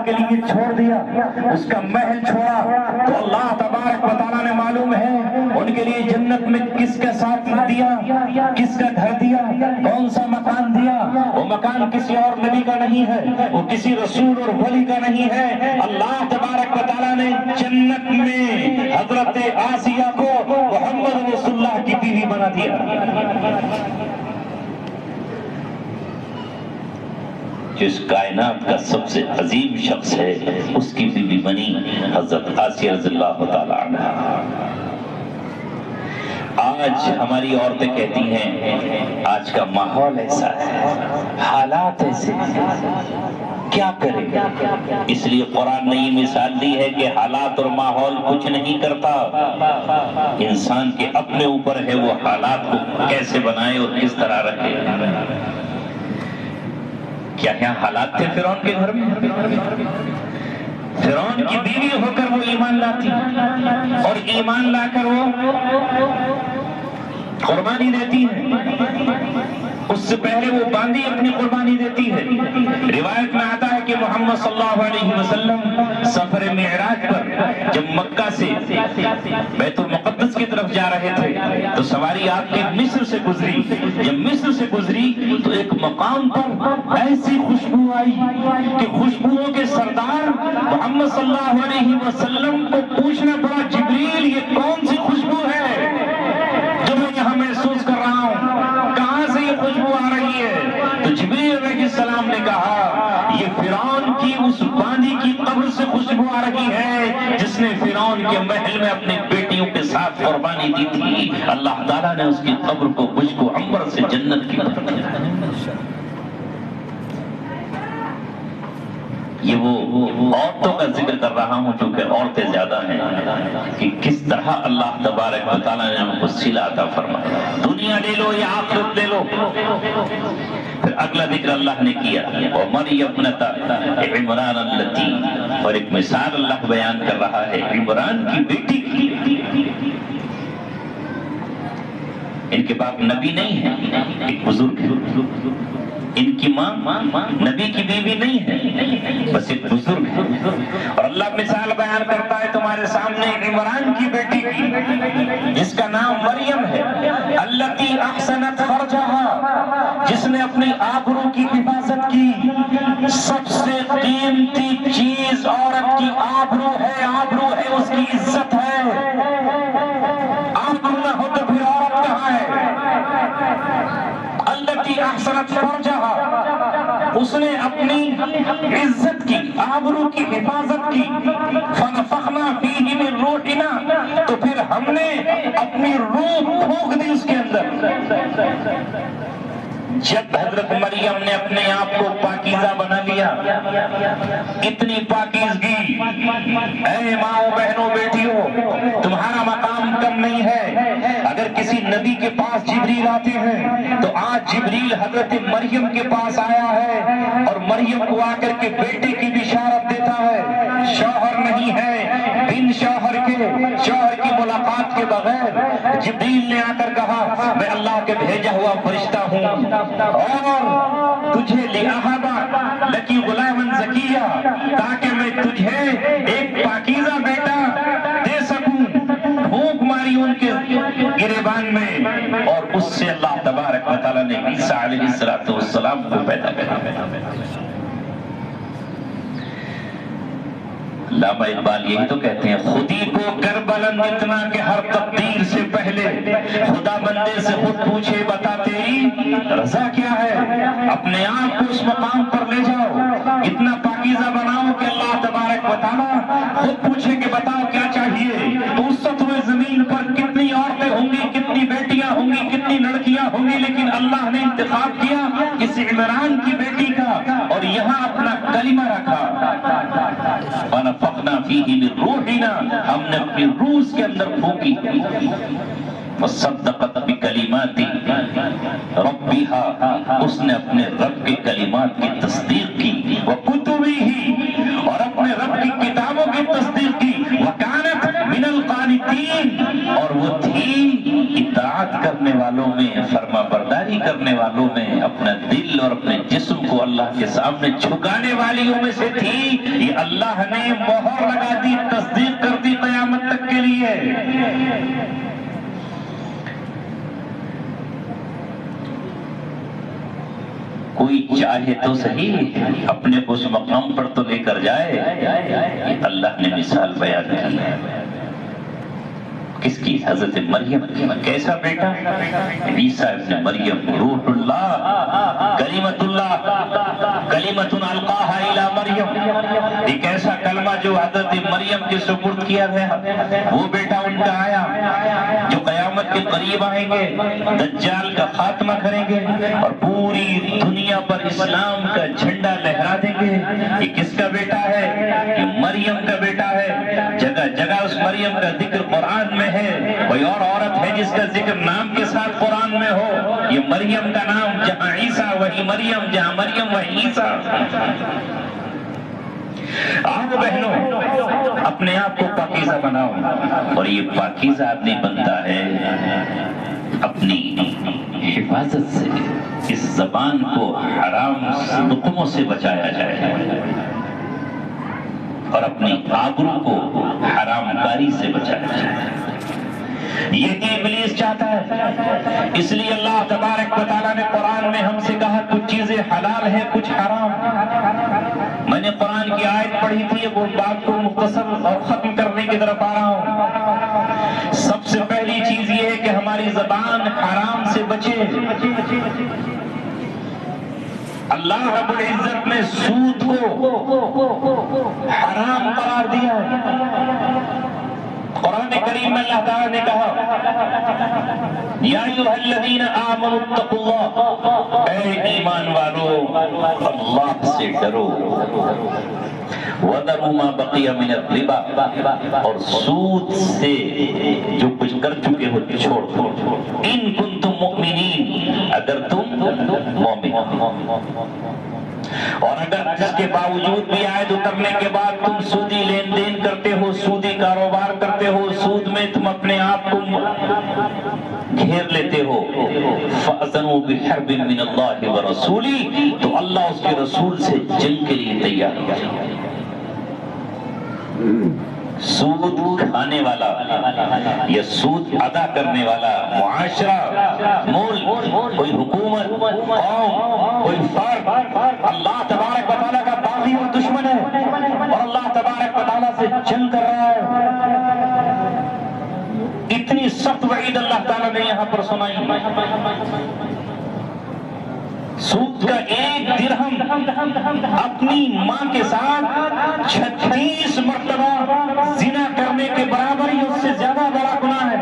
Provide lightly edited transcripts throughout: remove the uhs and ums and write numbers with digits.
کے لیے چھوڑ دیا، اس کا محل چھوڑا، تو اللہ تبارک و تعالیٰ نے معلوم ہے ان کے لیے جنت میں کس کا ساتھ دیا، کس کا گھر دیا، کون سا مکان دیا۔ وہ مکان کسی اور نبی کا نہیں ہے، وہ کسی رسول اور ولی کا نہیں ہے۔ اللہ تبارک و تعالیٰ نے جنت میں حضرت آسیہ کو محمد رسول اللہ کی بیوی بنا دیا۔ جس کائنات کا سب سے عظیم شخص ہے اس کی بیوی بنی حضرت آسیہ رضی اللہ تعالی عنہا۔ آج ہماری عورتیں کہتی ہیں آج کا ماحول ایسا ہے، حالات ایسے ہیں، کیا کریں؟ اس لیے قرآن نے یہ مثال دی ہے کہ حالات اور ماحول کچھ نہیں کرتا، انسان کے اپنے اوپر ہے وہ حالات کو کیسے بنائے اور کس طرح رکھے۔ کیا کیا حالات تھے فرعون کے گھر میں؟ فرعون کی بیوی ہو کر وہ ایمان لاتی اور ایمان لا کر وہ قربانی دیتی ہے، اس سے پہلے وہ باندھی اپنی قربانی دیتی ہے۔ روایت میں آتا ہے کہ محمد صلی اللہ علیہ وسلم سفر معراج پر جب مکہ سے بیت المقدس کی طرف جا رہے تھے تو سواری آپ کی مصر سے گزری۔ جب مصر سے گزری تو ایک مقام پر ایسی خوشبو آئی کہ خوشبوؤں کے سردار محمد صلی اللہ علیہ وسلم کو پوچھنا پڑا، جبریل یہ کون سی خوشبو ہے جو میں یہاں محسوس کر رہا ہوں، کہاں سے یہ خوشبو آ رہی ہے؟ تو جبریل علیہ السلام نے کہا یہ فرعون کی اس باندھی کی قبر سے خوشبو آ رہی ہے جس نے فرعون کے محل میں اپنی بیٹیوں کے ساتھ قربانی دی تھی۔ اللہ تعالیٰ نے اس کی قبر کو خوشبو عنبر سے جنت کی بنا دیا۔ یہ وہ عورتوں کا ذکر کر رہا ہوں چونکہ عورتیں زیادہ ہیں کہ کس طرح اللہ تبارک و تعالیٰ نے ان کو صلہ عطا فرمایا۔ دنیا لے لو یا آخرت لے لو۔ پھر اگلا ذکر اللہ نے کیا وَمَرْيَمَ ابْنَتَ عمران الَّتِي، اور ایک مثال اللہ بیان کر رہا ہے عمران کی بیٹی کی۔ ان کے باپ نبی نہیں ہیں، ایک بزرگ ہے، ان کی ماں نبی کی بیوی نہیں ہے، بس ایک بزرگ ہے، اور اللہ مثال بیان کرتا ہے تمہارے سامنے عمران کی بیٹی کی جس کا نام مریم ہے، التی احسنت فرجہا، جس نے اپنی آبرو کی حفاظت کی۔ سب سے قیمتی چیز عورت کی آبرو ہے، آبرو ہے اس کی عزت ہے، آبرو نہ ہو تو پھر عورت کہاں ہے؟ التی احسنت فرجہا، اس نے اپنی عزت کی، آبرو کی حفاظت کی۔ فنفخنا فیہ من روحنا، تو پھر ہم نے اپنی روح پھونک دی اس کے اندر۔ جب حضرت مریم نے اپنے آپ کو پاکیزہ بنا لیا، اتنی پاکیزگی، اے ماؤں بہنوں بیٹیوں تمہارا مقام کم نہیں ہے۔ اگر کسی نبی کے پاس جبریل آتے ہیں تو آج جبریل حضرت مریم کے پاس آیا ہے اور مریم کو آ کر کے بیٹے کی بشارت دیتا ہے۔ شوہر نہیں ہے، بن شوہر کے، شوہر کی ملاقات کے بغیر جبریل نے آ کر کہا میں اللہ کے بھیجا ہوا فرشتہ ہوں اور تجھے لِأَهَبَ لَكِ غُلَامًا زَكِيًّا، تاکہ میں تجھے ایک پاکیزہ بیٹا دے سکوں۔ بھوک ماری ان کے گریبان میں، اور اس سے اللہ تبارک و تعالیٰ نے عیسیٰ علیہ السلام کو پیدا کیا۔ علامہ اقبال یہی تو کہتے ہیں خودی کو کر بلند اتنا کہ ہر تقدیر سے پہلے خدا بندے سے خود پوچھے بتا تیری رضا کیا ہے۔ اپنے آپ کو اس مقام پر لے جاؤ، اتنا پاکیزہ بناؤ کہ اللہ تبارک و تعالیٰ خود پوچھے کہ بتاؤ کیا چاہیے۔ تو اس وقت ہوئے زمین پر کتنی عورتیں ہوں گی، کتنی بیٹیاں ہوں گی، کتنی لڑکیاں ہوں گی، لیکن اللہ نے انتخاب کیا اس عمران کی بیٹی کا اور یہاں اپنا کلمہ رکھا۔ وَنَفَخْنَا فِيهِ مِن رُوحِنَا، ہم نے اپنی روح کے اندر پھونکی۔ وَصَدَّقَتْ بِكَلِمَاتِ رَبِّهَا، اس نے اپنے رب کے کلمات کی تصدیق کی۔ وَكُتُبِهِ، اور اپنے رب کی کتابوں کی تصدیق کی۔ وَكَانَتْ مِنَ الْقَانِتِينَ، اور وہ تھی اطاعت کرنے والوں میں، فرما برداری کرنے والوں میں، اپنا دل اور اپنے جسم کو اللہ کے سامنے جھکانے والیوں میں سے تھی۔ کی اللہ نے مہر لگا دی، تصدیق کر دی قیامت تک کے لیے۔ کوئی چاہے تو صحیح اپنے کو اس مقام پر تو لے کر جائے۔ یہ اللہ نے مثال بیان کی ہے کس کی؟ حضرت مریم کی۔ کیسا بیٹا؟ عیسیٰ ابن مریم، روح اللہ، کلمۃ اللہ، کلمۃ القاہا الی مریم۔ ایک ایسا کلمہ جو حضرت مریم کے سپرد کیا گیا، وہ بیٹا ان کا آیا جو قیامت کے قریب آئیں گے، دجال کا خاتمہ کریں گے اور پوری دنیا پر اسلام کا جھنڈا لہرا دیں گے۔ یہ کس کا بیٹا ہے؟ یہ مریم کا بیٹا ہے۔ جگہ جگہ اس مریم کا ذکر قرآن میں ہے۔ کوئی اور عورت ہے جس کا ذکر نام کے ساتھ قرآن میں ہو؟ یہ مریم کا نام، جہاں عیسیٰ وہی مریم، جہاں مریم وہی عیسیٰ۔ آؤ بہنوں، اپنے آپ کو پاکیزہ بناؤ، اور یہ پاکیزہ آدمی بنتا ہے اپنی حفاظت سے۔ اس زبان کو حرام لقموں سے بچایا جائے اور اپنی آبرو کو حرام کاری سے بچایا جائے۔ یہ ابلیس چاہتا ہے، اس لیے اللہ تبارک و تعالیٰ نے قرآن میں ہم سے کہا کچھ چیزیں حلال ہیں کچھ حرام۔ میں نے قرآن کی آیت پڑھی تھی، وہ بات کو مختصر اور ختم کرنے کی طرف آ رہا ہوں۔ سب سے پہلی چیز یہ ہے کہ ہماری زبان حرام سے بچے۔ اللہ رب العزت نے سود کو حرام قرار دیا ہے۔ قرآن کریم میں اللہ تعالیٰ نے کہا یا ایھا الذین آمنوا اتقوا اللہ، اے ایمان والو اللہ سے ڈرو، وَذَرُوا مَا بَقِيَ مِنَ الرِّبَا، اور سود سے جو کچھ کر چکے ہو چھوڑ دو، ان کنتم مؤمنین، اگر تم مومن ہو۔ اور اگر اس کے باوجود بھی آیت اترنے کے بعد تم سودی لین دین کرتے ہو، سودی کاروبار کرتے ہو، سود میں تم اپنے آپ کو گھیر لیتے ہو، فَأَذَنُوا بِحَرْبٍ مِّنَ اللَّهِ وَرَسُولِهِ، تو اللہ اس کے رسول سے جنگ کے لیے تیار ہو جائے۔ سود کھانے والا یا سود ادا کرنے والا معاشرہ، ملک، کوئی حکومت، قوم، کوئی فرد اللہ تبارک و تعالیٰ کا باغی اور دشمن ہے اور اللہ تبارک و تعالیٰ سے جنگ کر رہا ہے۔ اتنی سخت وعید اللہ تعالیٰ نے یہاں پر سنائی۔ سود کا ایک درہم اپنی ماں کے ساتھ 36 مرتبہ زنا کرنے کے برابر ہی، اس سے زیادہ بڑا گناہ ہے۔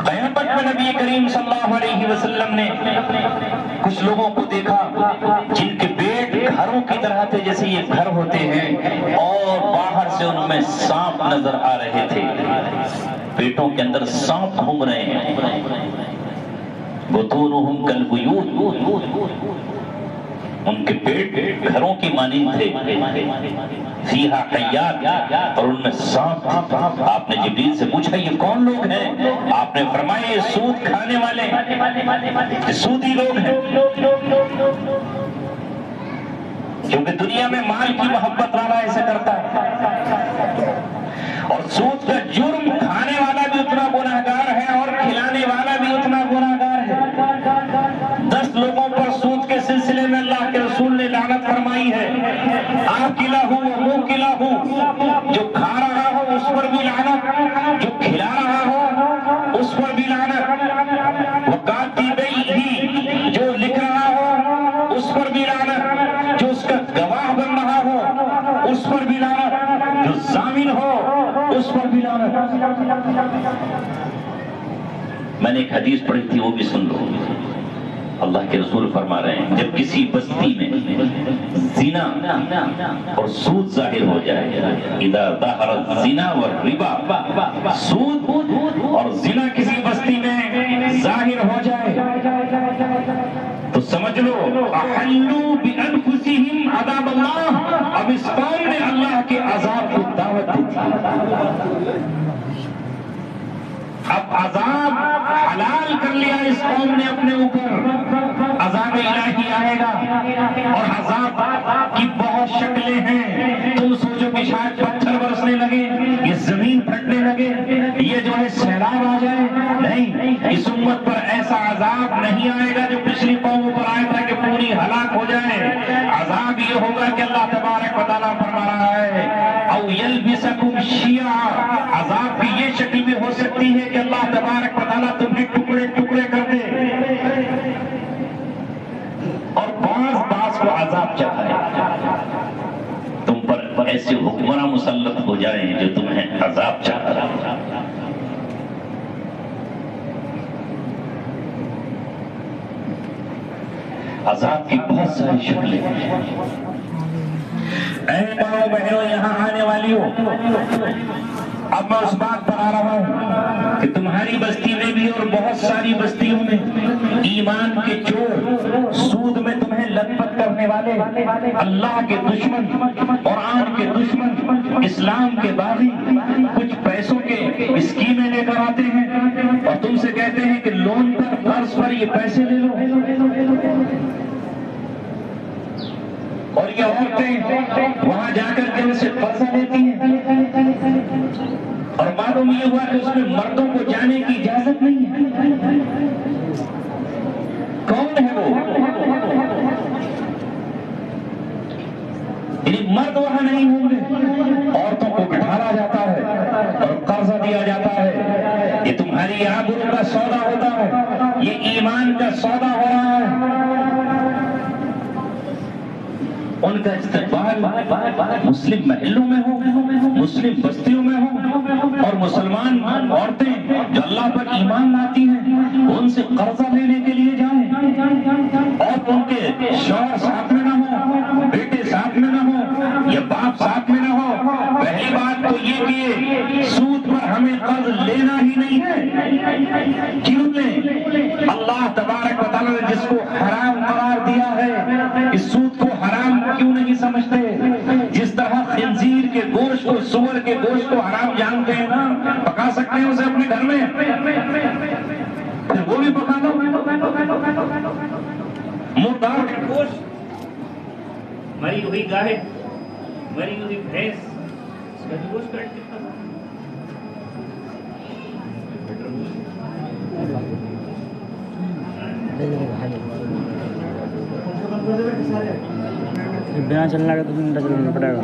قیامت میں نبی کریم صلی اللہ علیہ وسلم نے کچھ لوگوں کو دیکھا جن کے پیٹ گھروں کی طرح تھے، جیسے یہ گھر ہوتے ہیں، اور باہر سے ان میں سانپ نظر آ رہے تھے، پیٹوں کے اندر سانپ گھوم رہے ہیں۔ بطونہم کالبیوت، ان کے پیٹ گھروں کی مانند تھے، فیہا حیات، اور ان میں سانپ۔ آپ نے جبریل سے پوچھا یہ کون لوگ ہیں؟ آپ نے فرمایا یہ سود کھانے والے، سودی لوگ ہیں، کیونکہ دنیا میں مال کی محبت والا ایسا کرتا ہے۔ اور سود کا جرم کھانے والا بھی اتنا گناہگار ہے اور کھلانے والا بھی اتنا گناہگار ہے۔ 10 لوگوں پر سود کے سلسلے میں اللہ کے رسول نے لعنت فرمائی ہے۔ آکلہ ہو وہ کلہ ہو، جو کھا رہا ہو اس پر بھی لعنت، جو کھلا رہا ہو اس پر بھی لعنت، وکاتبیہ، جو لکھ رہا ہو اس پر بھی لعنت، جو اس کا گواہ بن رہا ہو اس پر بھی لعنت، جو ضامن ہو اس پر بھی لعنت۔ میں نے ایک حدیث پڑھی تھی، وہ بھی سن لو۔ اللہ کے رسول فرما رہے ہیں جب کسی بستی میں زنا اور سود ظاہر ہو جائے، اذا ظہر الزنا والربا، سود اور زنا کسی بستی میں ظاہر ہو جائے تو سمجھ لو احلوا بانفسہم عذاب اللہ، اب اس قوم نے اللہ کے عذاب کو دعوت دی تھی۔ اب عذاب حلال کر لیا اس قوم نے اپنے اوپر، عذاب الہی آئے گا، اور عذاب کی بہت شکلیں ہیں۔ تم سوچو کہ شاید پتھر برسنے لگے، یہ زمین پھٹنے لگے، یہ جو ہے سیلاب آ جائے، نہیں، اس امت پر ایسا عذاب نہیں آئے گا جو پچھلی قوموں پر آیا تھا کہ پوری ہلاک ہو جائے۔ عذاب یہ ہوگا کہ اللہ تبارک و تعالیٰ فرما رہا ہے او یلبسکم شیعا، عذاب کی یہ شکل بھی ہو سکتی ہے کہ اللہ تبارک و تعالیٰ تمہیں ٹکڑے ٹکڑے کر دے اور بعض کو عذاب چڑھائے، تم پر ایسے حکمراں مسلط ہو جائیں جو تمہیں عذاب چڑھائے۔ عذاب کی بہت ساری شکلیں ہیں۔ اے ماؤں بہنوں یہاں آنے والی ہو، اب میں اس بات پر آ رہا ہوں کہ تمہاری بستی میں بھی اور بہت ساری بستیوں میں ایمان کے چور، سود میں تمہیں لت پت کرنے والے، اللہ کے دشمن، قرآن کے دشمن، اسلام کے باغی، کچھ پیسوں کے اسکیمیں لے کر آتے ہیں اور تم سے کہتے ہیں کہ لون پر، قرض پر یہ پیسے لے لو، اور یہ عورتیں وہاں جا کر کے ان سے قرضہ لیتی ہیں، اور معلوم یہ ہوا کہ اس میں مردوں کو جانے کی اجازت نہیں ہے۔ کون ہے وہ؟ یعنی مرد وہاں نہیں ہوں گے، عورتوں کو بٹھایا جاتا ہے اور قرضہ دیا جاتا ہے۔ یہ تمہاری آبرو کا سودا ہوتا ہے، یہ ایمان کا سودا ہو رہا ہے۔ ان کا استقبال مسلم محلوں میں ہو، مسلم بستیوں میں ہو، اور مسلمان عورتیں جو اللہ پر ایمان لاتی ہیں ان سے قرضہ لینے کے لیے جائیں، اور ان کے شوہر ساتھ میں نہ ہو، بیٹے ساتھ میں نہ ہو، یا باپ ساتھ میں نہ ہو۔ پہلی بات تو یہ کہ سود پر ہمیں قرض لینا ہی نہیں ہے۔ کیوں لیں؟ اللہ تبارک و تعالیٰ نے جس کو حرام قرار دیا ہے، اس سود کو حرام کیوں نہیں سمجھتے؟ جس طرح خنزیر کے گوشت کو، سور کے گوشت کو حرام جانتے ہیں نا، پکا سکتے ہیں اسے اپنے گھر میں، پھر وہ بھی پکا لو۔ مردار کا گوشت، مری ہوئی گائے، مری ہوئی بھینس، اس کا گوشت کاٹ کے کھانا۔ بنا چلنا کا تو چلنا پڑے گا۔